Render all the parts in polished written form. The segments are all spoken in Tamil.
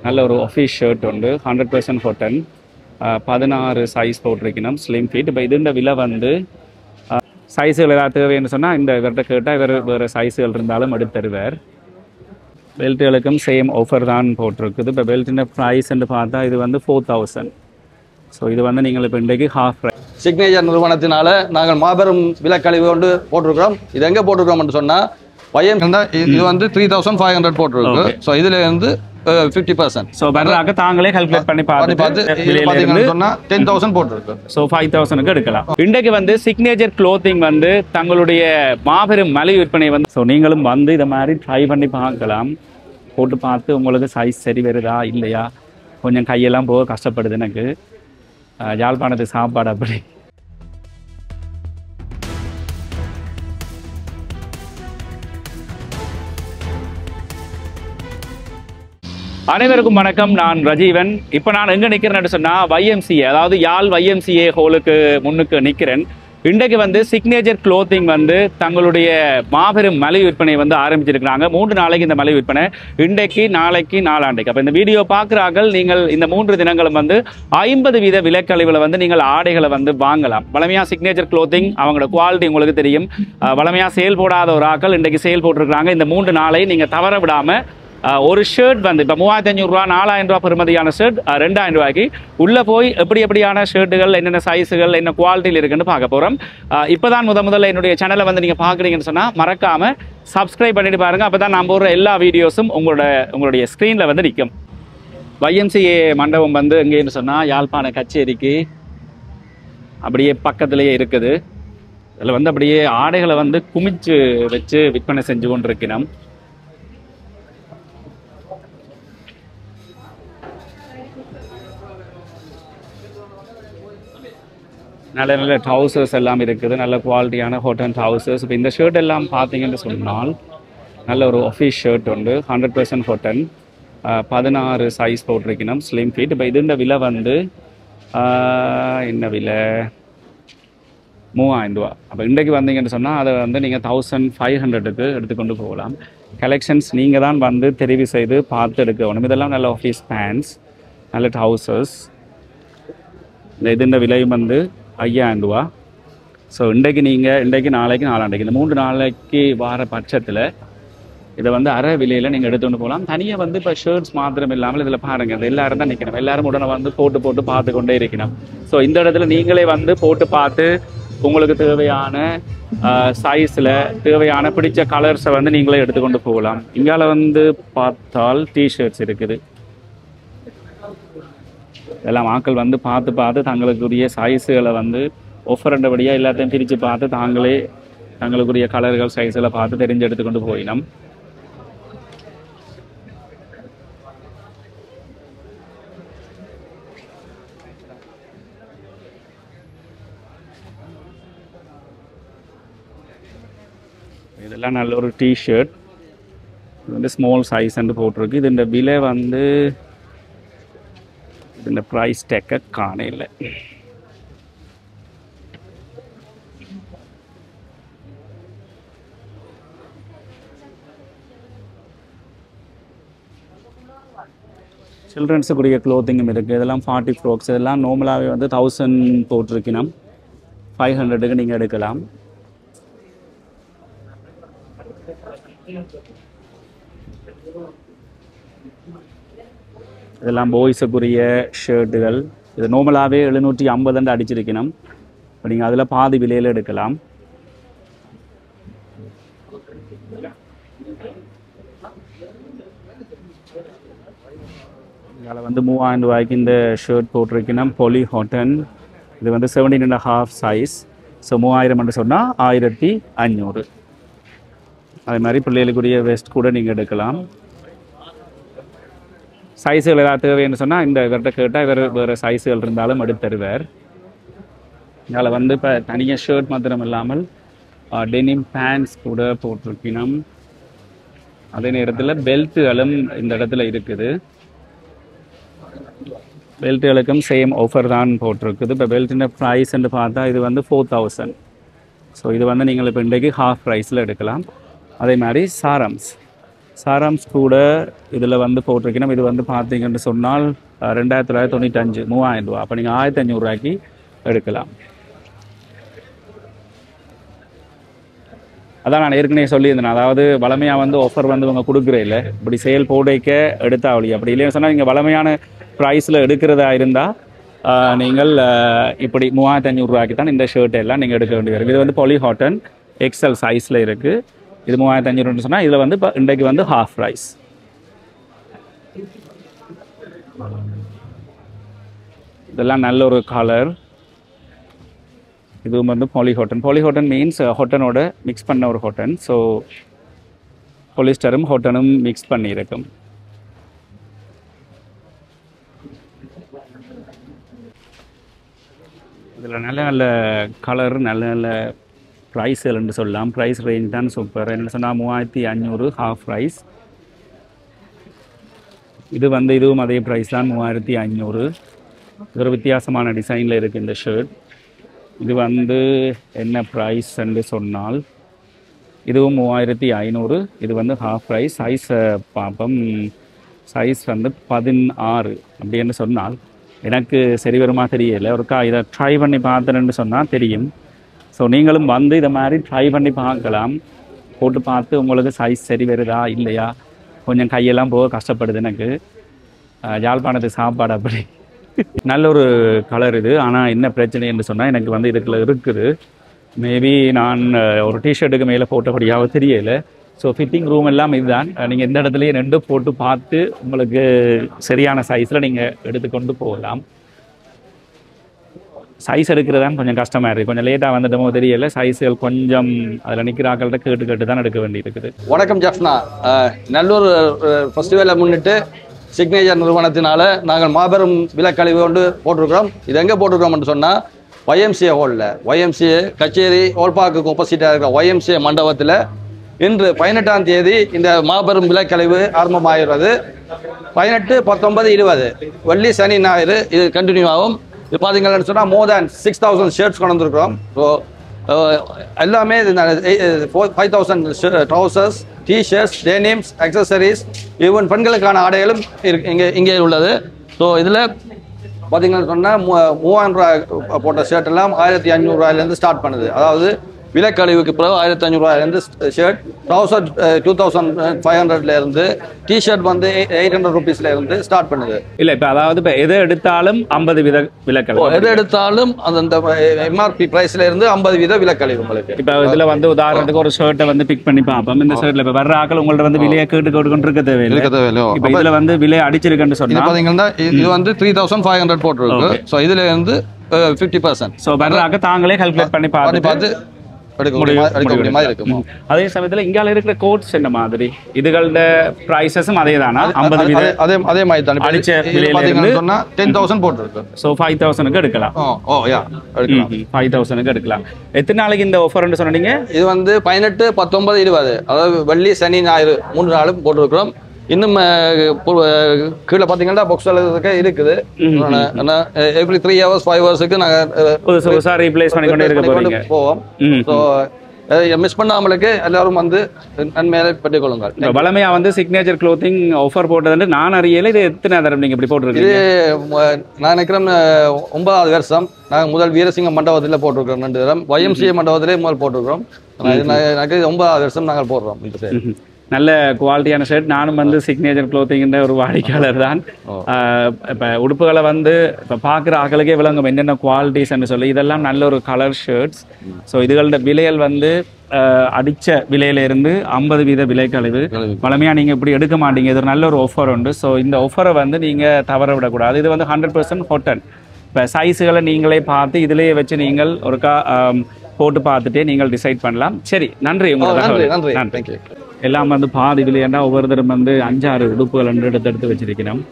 நல்ல ஒரு ஆஃபீஸ் ஷர்ட் உண்டு 100% காட்டன் 16 சைஸ் போட்டிருக்கணும் ஸ்லிம் ஃபிட். இப்போ இதுண்ட விலை வந்து சைஸுகள் ஏதாவது தேவைன்னு சொன்னால் இந்த இவர்கிட்ட கேட்டால் இவர் வேறு சைஸுகள் இருந்தாலும் எடுத்து தருவார். பெல்ட்டுகளுக்கும் சேம் ஆஃபர் தான் போட்டிருக்குது. இப்போ பெல்ட்டின் ப்ரைஸ்ன்னு பார்த்தா இது வந்து 4000. ஸோ இது வந்து நீங்கள் இப்போ இன்றைக்கு ஹாஃப் ப்ரைஸ். சிக்னேச்சர் நிறுவனத்தினால நாங்கள் மாபெரும் விலக்கழிவு கொண்டு போட்டிருக்கிறோம். இது எங்கே போட்டிருக்கிறோம்னு சொன்னால் இது வந்து 3500 போட்டிருக்கு. ஸோ இதில் இருந்து 50%. ஸோ பரவாயில்ல தாங்களே கால்குலேட் பண்ணி பார்த்து பார்த்தீங்கன்னு சொன்னால் 10,000 போட்டிருக்கு. ஸோ 5,000க்கு எடுக்கலாம். இன்றைக்கு வந்து சிக்னேச்சர் க்ளோத்திங் வந்து தங்களுடைய மாபெரும் மலிவு விற்பனை வந்து ஸோ நீங்களும் வந்து இதை மாதிரி ட்ரை பண்ணி பார்க்கலாம். போட்டு பார்த்து உங்களுக்கு சைஸ் சரி வருதா இல்லையா, கொஞ்சம் கையெல்லாம் போக கஷ்டப்படுது எனக்கு. யாழ்ப்பாணத்து சாப்பாடு அப்படி. அனைவருக்கும் வணக்கம். நான் ரஜீவன். இப்போ நான் எங்கே நிற்கிறேன்னு சொன்னால் YMCA, அதாவது யாழ் YMCA ஹோலுக்கு முன்னுக்கு நிற்கிறேன். இன்றைக்கு வந்து சிக்னேச்சர் க்ளோத்திங் வந்து தங்களுடைய மாபெரும் மலிவு விற்பனை வந்து ஆரம்பிச்சிருக்கிறாங்க. 3 நாளைக்கு இந்த மலிவு விற்பனை, இன்றைக்கு நாளைக்கு நாளாண்டைக்கு. அப்போ இந்த வீடியோ பார்க்குறார்கள் நீங்கள் இந்த 3 தினங்களும் வந்து 50% விலைக்கழிவில் வந்து நீங்கள் ஆடைகளை வந்து வாங்கலாம். வளமையாக சிக்னேச்சர் க்ளோத்திங் அவங்களோட குவாலிட்டி உங்களுக்கு தெரியும். வளமையாக சேல் போடாத ஒரு ஆக்கள் இன்றைக்கு சேல் போட்டிருக்கிறாங்க. இந்த 3 நாளை நீங்கள் தவற விடாமல் ஒரு ஷர்ட் வந்து இப்போ 3500 ரூபா 4000 ரூபா பெறுமதியான ஷர்ட் 2000 ரூபாய்க்கு உள்ளே போய் எப்படியான ஷர்ட்டுகள் என்னென்ன சைஸுகள் என்ன குவாலிட்டியில் இருக்குன்னு பார்க்க போகிறோம். இப்போ தான் முதல்ல என்னுடைய சேனலை வந்து நீங்கள் பார்க்குறீங்கன்னு சொன்னால் மறக்காமல் சப்ஸ்கிரைப் பண்ணிட்டு பாருங்கள். அப்போ தான் நான் போடுற எல்லா வீடியோஸும் உங்களுடைய ஸ்க்ரீனில் வந்து நிற்கும். YMCA மண்டபம் வந்து எங்கேன்னு சொன்னால் யாழ்ப்பாண கச்சேரிக்கு அப்படியே பக்கத்துலேயே இருக்குது. அதில் வந்து அப்படியே ஆடைகளை வந்து குமிச்சு வச்சு விற்பனை செஞ்சு கொண்டிருக்கிறோம். நல்ல ட்ரௌசர்ஸ் எல்லாம் இருக்குது, நல்ல குவாலிட்டியான காட்டன் ட்ரௌசர்ஸ். இப்போ இந்த ஷர்ட் எல்லாம் பார்த்தீங்கன்னு சொன்னால் நல்ல ஒரு ஆஃபீஸ் ஷர்ட் உண்டு 100% காட்டன் 16 சைஸ் போட்டிருக்கணும் ஸ்லிம் ஃபிட். இப்போ இதுண்ட விலை வந்து என்ன விலை 3000 ரூபா. அப்போ இன்றைக்கு வந்தீங்கன்னு சொன்னால் அதை வந்து நீங்கள் 1500க்கு எடுத்துக்கொண்டு போகலாம். கலெக்ஷன்ஸ் நீங்கள் தான் வந்து தெரிவு செய்து பார்த்து எடுக்கணும். இதெல்லாம் நல்ல ஆஃபீஸ் பேண்ட்ஸ், நல்ல ட்ரௌசர்ஸ். இதுண்ட விலையும் வந்து 5000 ரூபா. ஸோ இன்றைக்கு நாளைக்கு நாளாண்டைக்கு இந்த 3 நாளைக்கு வார பட்சத்தில் இதை வந்து அரை விலையில் நீங்கள் எடுத்துகிட்டு போகலாம். தனியாக வந்து இப்போ ஷர்ட்ஸ் மாத்திரம் இல்லாமல் இதில் பாருங்கள், இது எல்லாரும் தான் நிற்கணும். எல்லாரும் உடனே வந்து போட்டு பார்த்து கொண்டே இருக்கணும். ஸோ இந்த இடத்துல நீங்களே வந்து போட்டு பார்த்து உங்களுக்கு தேவையான சைஸில் தேவையான பிடிச்ச கலர்ஸை வந்து நீங்களே எடுத்துக்கொண்டு போகலாம். இங்கால வந்து பார்த்தால் டிஷர்ட்ஸ் இருக்குது. இதெல்லாம் ஆட்கள் வந்து பார்த்து தங்களுக்குரிய சைஸுகளை வந்து ஒஃபரண்டபடியாக எல்லாத்தையும் பிரித்து பார்த்து தாங்களே தங்களுக்குரிய கலர்கள் சைஸில் பார்த்து தெரிஞ்சு எடுத்துக்கொண்டு போயினோம். இதெல்லாம் நல்ல ஒரு டிஷர்ட், இது வந்து ஸ்மால் சைஸ் என்று போட்டிருக்கு. இது இந்த விலை வந்து இந்த ப்ரைஸ் டேக்கை காணல. சில்ட்ரன்ஸுக்குரிய க்ளோத்திங்கும் இருக்குது. இதெல்லாம் 40 ஃப்ராக்ஸ். இதெல்லாம் நார்மலாகவே வந்து 1000 போட்டிருக்கணும். 500க்கு நீங்கள் எடுக்கலாம். இதெல்லாம் பாய்ஸுக்குரிய ஷர்ட்டுகள். இது நார்மலாகவே 750 அடிச்சிருக்கணும். இப்போ நீங்கள் அதில் பாதி விலையில் எடுக்கலாம். இதில் வந்து 3000 ரூபாய்க்கு இந்த ஷர்ட் போட்டிருக்கணும் பொலி காட்டன். இது வந்து 17.5 சைஸ். ஸோ 3000 என்று சொன்னால் 1500. அதே மாதிரி பிள்ளைகளுக்குரிய வெஸ்ட் கூட நீங்கள் எடுக்கலாம். சைஸுகள் ஏதாவது தேவைன்னு சொன்னால் இந்த இவர்கிட்ட கேட்டால் இவர் வேறு சைஸுகள் இருந்தாலும் எடுத்து தருவார். இதில் வந்து இப்போ தனியாக ஷர்ட் மாத்திரம் இல்லாமல் டெனிம் பேண்ட்ஸ் கூட போட்டிருக்கணும். அதே நேரத்தில் பெல்ட்டுகளும் இந்த இடத்துல இருக்குது. பெல்ட்டுகளுக்கும் சேம் ஆஃபர் தான் போட்டிருக்குது. இப்போ பெல்ட்டின ப்ரைஸ்ன்னு பார்த்தா இது வந்து 4000. ஸோ இது வந்து நீங்கள் இப்போ இன்றைக்கு ஹாஃப் ப்ரைஸில் எடுக்கலாம். அதே மாதிரி சாரம்ஸ் சாராம்ஸ் கூட இதில் வந்து போட்டிருக்கணும். இது வந்து பார்த்தீங்கன்னு சொன்னால் 2995 3000 ரூபா. அப்போ நீங்கள் 1500 ரூபாய்க்கு எடுக்கலாம். அதான் நான் ஏற்கனவே சொல்லியிருந்தேன். அதாவது வளமையாக வந்து ஆஃபர் வந்து இவங்க கொடுக்குறே இல்லை, இப்படி சேல் போடைக்க எடுத்தா வழி. அப்படி இல்லைன்னு சொன்னால் நீங்கள் வளமையான ப்ரைஸில் எடுக்கிறதா இருந்தால் நீங்கள் இப்படி 3500 ரூபாய்க்கு தான் இந்த ஷர்ட் எல்லாம் நீங்கள் எடுக்க வேண்டி வரும். இது வந்து பாலிஹாட்டன் எக்ஸல் சைஸில் இருக்குது. இது 3500 சொன்னால் இதில் வந்து இப்போ இன்றைக்கு வந்து ஹாஃப் ப்ரைஸ். இதெல்லாம் நல்ல ஒரு கலர். இதுவும் வந்து பாலிஹாட்டன். பாலிஹாட்டன் மீன்ஸ் ஹாட்டனோட மிக்ஸ் பண்ண ஒரு ஹாட்டன். So பாலிஸ்டரும் ஹாட்டனும் mix பண்ணியிருக்கும். இதில் நல்ல நல்ல கலர், நல்ல நல்ல ப்ரைஸ்கள்னு சொல்லலாம். ப்ரைஸ் ரேஞ்ச் தான் சூப்பர். என்ன சொன்னால் 3500 ஹாஃப் ப்ரைஸ். இது வந்து இதுவும் அதே ப்ரைஸ் தான் 3500. இது ஒரு வித்தியாசமான டிசைனில் இருக்குது இந்த ஷர்ட். இது வந்து என்ன ப்ரைஸ்ன்னு சொன்னால் இதுவும் 3500. இது வந்து ஹாஃப் ப்ரைஸ். சைஸை பார்ப்போம். சைஸ் வந்து 16 அப்படின்னு சொன்னால் எனக்கு சரி வருமா தெரியலை. ஒருக்கா இதை ட்ரை பண்ணி பார்த்தேன்னு சொன்னால் தெரியும். ஸோ நீங்களும் வந்து இதை மாதிரி ட்ரை பண்ணி பார்க்கலாம். போட்டு பார்த்து உங்களுக்கு சைஸ் சரி வருதா இல்லையா. கொஞ்சம் கையெல்லாம் போக கஷ்டப்படுது எனக்கு. யாழ்ப்பாணத்து சாப்பாடு அப்படி. நல்ல ஒரு கலர் இது. ஆனால் என்ன பிரச்சனை என்று சொன்னால் எனக்கு வந்து இதுக்குள்ள இருக்குது. மேபி நான் ஒரு டிஷர்ட்டுக்கு மேலே போட்டபடியாக தெரியலை. ஸோ ஃபிட்டிங் ரூம் எல்லாம் இதுதான். நீங்கள் எந்த இடத்துலையும் ரெண்டு போட்டு பார்த்து உங்களுக்கு சரியான சைஸில் நீங்கள் எடுத்துக்கொண்டு போகலாம். சைஸ் எடுக்கிறதான் கொஞ்சம் கஷ்டமாக இருக்குது. கொஞ்சம் லேட்டாக வந்துட்டோமோ தெரியலை. சைஸ்கள் கொஞ்சம் அதில் நிற்கிறாக்கள்கிட்ட கேட்டு கேட்டு தான் எடுக்க வேண்டி இருக்குது. வணக்கம் ஜஃப்னா. நல்லூர் ஃபெஸ்டிவலை முன்னிட்டு சிக்னேச்சர் நிறுவனத்தினால நாங்கள் மாபெரும் விலக்கழிவு கொண்டு போட்டிருக்கிறோம். இது எங்கே போட்டிருக்கிறோம்னு சொன்னால் YMCA ஹாலில், YMCA கச்சேரி ஓல்பாக்கு ஆப்போசிட்டாக இருக்கிற YMCA மண்டபத்தில் இன்று 18ஆம் தேதி இந்த மாபெரும் விலக்கழிவு ஆரம்பமாகிறது. 18, 19, 20 வெள்ளி சனி ஞாயிறு இது கண்டினியூ ஆகும். இது பார்த்தீங்கன்னு சொன்னால் மோர் தேன் 6000 ஷர்ட்ஸ் கொண்டு வந்திருக்கிறோம். ஸோ எல்லாமே 5000 trousers, t-shirts, denims, accessories, even பெண்களுக்கான ஆடைகளும் இங்கே உள்ளது. ஸோ இதில் பார்த்தீங்கன்னு சொன்னால் 3000 ரூபாய் போட்ட ஷர்ட் எல்லாம் 1500 ரூபாயிலேருந்து ஸ்டார்ட் பண்ணுது. அதாவது விலைக்கழிவுக்கு பிறகு 1500 ரூபாயிலேருந்து ஷர்ட், ட்ரௌசர் 2500 டிஷர்ட் வந்து 800 ருபீஸ்லேருந்து ஸ்டார்ட் பண்ணுது. இல்லை இப்போ அதாவது இப்போ எதை எடுத்தாலும் 50 வீத விலக்கழிவு. எதை எடுத்தாலும் அந்த MRP ப்ரைஸ்ல இருந்து 50 வீத விலக்கழிவு உங்களுக்கு. இப்போ இதில் வந்து உதாரணத்துக்கு ஒரு ஷர்ட்டை வந்து பிக் பண்ணி பார்ப்போம். இந்த ஷர்ட்டில் இப்போ வர்ற ஆக்கள் உங்கள்ட்ட வந்து விலையை கேட்டு கொண்டு இருக்க தேவையில்லை. இப்போ இதில் வந்து விலை அடிச்சிருக்குன்னு சொன்னால் பார்த்தீங்கன்னா இது வந்து 3500 போட்டிருக்கு. ஸோ இதுல இருந்து 50%. ஸோ வர்ற ஆக்க தாங்களே கால்குலேட் பண்ணி பார்த்து அதே சமயத்துல இங்கால இருக்கிற கோட்ஸ் என்ன மாதிரி இதுகளோட பிரைசஸும் அதே தானா? 50 அதே மாதிரி தான். அடிச்ச விலையில இருந்து 10000 போட்டுருக்கு. சோ 5000க்கு எடுக்கலாம். எடுக்கலாம். 5000க்கு எடுக்கலாம். எத்தனை நாளைக்கு இந்த ஆஃபர்னு சொன்னீங்க? இது வந்து 18, 19, 20 அதாவது வெள்ளி சனி ஞாயிறு 3 நாளும் போட்டுருக்கிறோம். இன்னும் கீழே பார்த்தீங்கன்னா பாக்ஸ் இருக்குது. எவ்ரி 3 hours 5 ஹவர்ஸுக்கு நாங்கள் ரீப்ளேஸ் பண்ணி கொண்டே இருக்க போறீங்க. போவோம். ஸோ மிஸ் பண்ணாமலுக்கு எல்லாரும் வந்து நன்மையை பெற்றுக் கொள்ளுங்கள். வளமையா வந்து சிக்னேச்சர் க்ளோத்திங் ஆஃபர் போட்டது நான் அறியல. இது எத்தனை தரம் நீங்க இப்படி போட்டுருக்கீங்க? இது நான் நினைக்கிறேன் 9வது வருஷம். நாங்கள் முதல் வீரசிங்கம் மண்டபத்தில் போட்டிருக்கிறோம் 2 தரம். YMCA மண்டபத்திலே முதல் போட்டிருக்கிறோம். எனக்கு 9வது வருஷம் நாங்கள் போடுறோம். இந்த நல்ல குவாலிட்டியான ஷர்ட். நானும் வந்து சிக்னேச்சர் க்ளோத்திங்கிற ஒரு வாடிக்கையாளர் தான். இப்போ உடுப்புகளை வந்து இப்போ பார்க்குற ஆக்களுக்கே விளங்கும் என்னென்ன குவாலிட்டிஸ்ன்னு சொல்லி. இதெல்லாம் நல்ல ஒரு கலர் ஷர்ட்ஸ். ஸோ இதுகளோட விலைகள் வந்து அடித்த விலையிலேருந்து 50 வீத விலைக்கழிவு. வளமையாக நீங்கள் இப்படி எடுக்க மாட்டீங்க. இது ஒரு நல்ல ஒரு ஆஃபர் உண்டு. ஸோ இந்த ஆஃபரை வந்து நீங்கள் தவற விடக்கூடாது. இது வந்து 100% ஹாட்டன். இப்போ சைஸுகளை நீங்களே பார்த்து இதிலேயே வச்சு நீங்கள் ஒருக்கா போட்டு பார்த்துட்டே நீங்கள் டிசைட் பண்ணலாம். சரி, நன்றி. உங்களுக்கு நன்றி. எல்லாம் வந்து பாதி விலையண்டா ஒவ்வொருத்தரும் வந்து 5-6 உடுப்புகள் எடுத்து வச்சிருக்கிறோம்.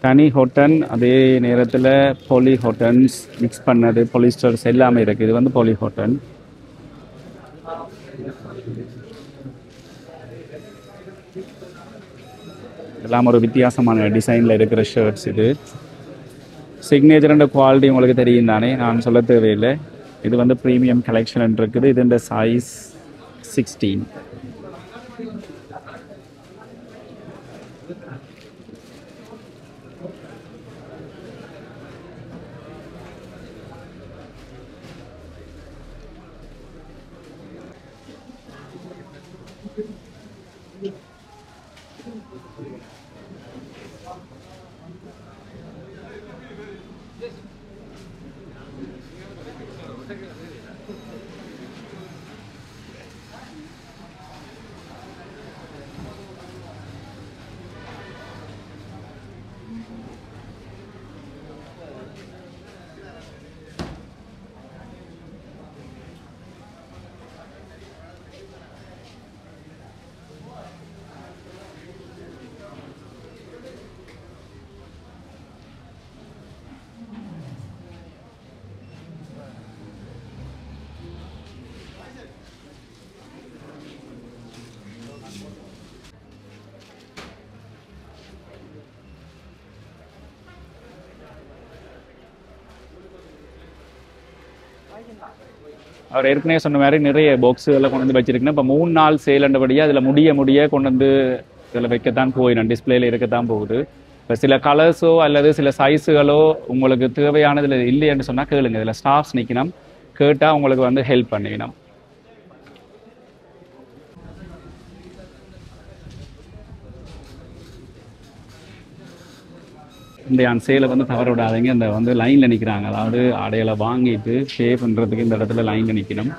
தனி ஹாட்டன், அதே நேரத்தில் பாலி ஹாட்டன்ஸ் மிக்ஸ் பண்ணது, பாலிஸ்டர்ஸ் எல்லாமே இருக்குது. இது வந்து பாலி ஹாட்டன். எல்லாம் ஒரு வித்தியாசமான டிசைனில் இருக்கிற ஷர்ட்ஸ் இது. சிக்னேச்சர் குவாலிட்டி உங்களுக்கு தெரியும் தானே, நான் சொல்ல தேவையில்லை. இது வந்து ப்ரீமியம் கலெக்ஷன் இருக்குது. இது இந்த சைஸ் 16. அவர் ஏற்கனவே சொன்ன மாதிரி நிறைய பாக்ஸுகளை கொண்டு வந்து வச்சிருக்கேன். இப்போ 3 நாள் சேலண்டபடியாக அதில் முடிய கொண்டு வந்து இதில் வைக்கத்தான் போயிடும், டிஸ்பிளேல இருக்கத்தான் போகுது. இப்போ சில கலர்ஸோ அல்லது சில சைஸுகளோ உங்களுக்கு தேவையானதில் இல்லைன்னு சொன்னால் கேளுங்க. இதில் ஸ்டாஃப்ஸ் நிற்கணும், கேட்டால் உங்களுக்கு வந்து ஹெல்ப் பண்ணிக்கணும். இந்த சேலை வந்து தவற விடாதீங்க. இந்த வந்து லைனில் நிற்கிறாங்க, அதாவது ஆடைகளை வாங்கிட்டு ஷேவ் பண்ணுறதுக்கு இந்த இடத்துல லைனில் நிற்கணும்.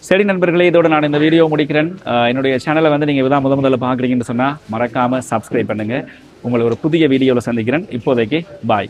சரி நண்பர்களே, இதோட நான் இந்த வீடியோ முடிக்கிறேன். என்னுடைய சேனலை வந்து நீங்கள் இதான் முதல்ல பார்க்குறீங்கன்னு சொன்னால் மறக்காமல் சப்ஸ்கிரைப் பண்ணுங்கள். உங்களை ஒரு புதிய வீடியோவில் சந்திக்கிறேன். இப்போதைக்கு பாய்.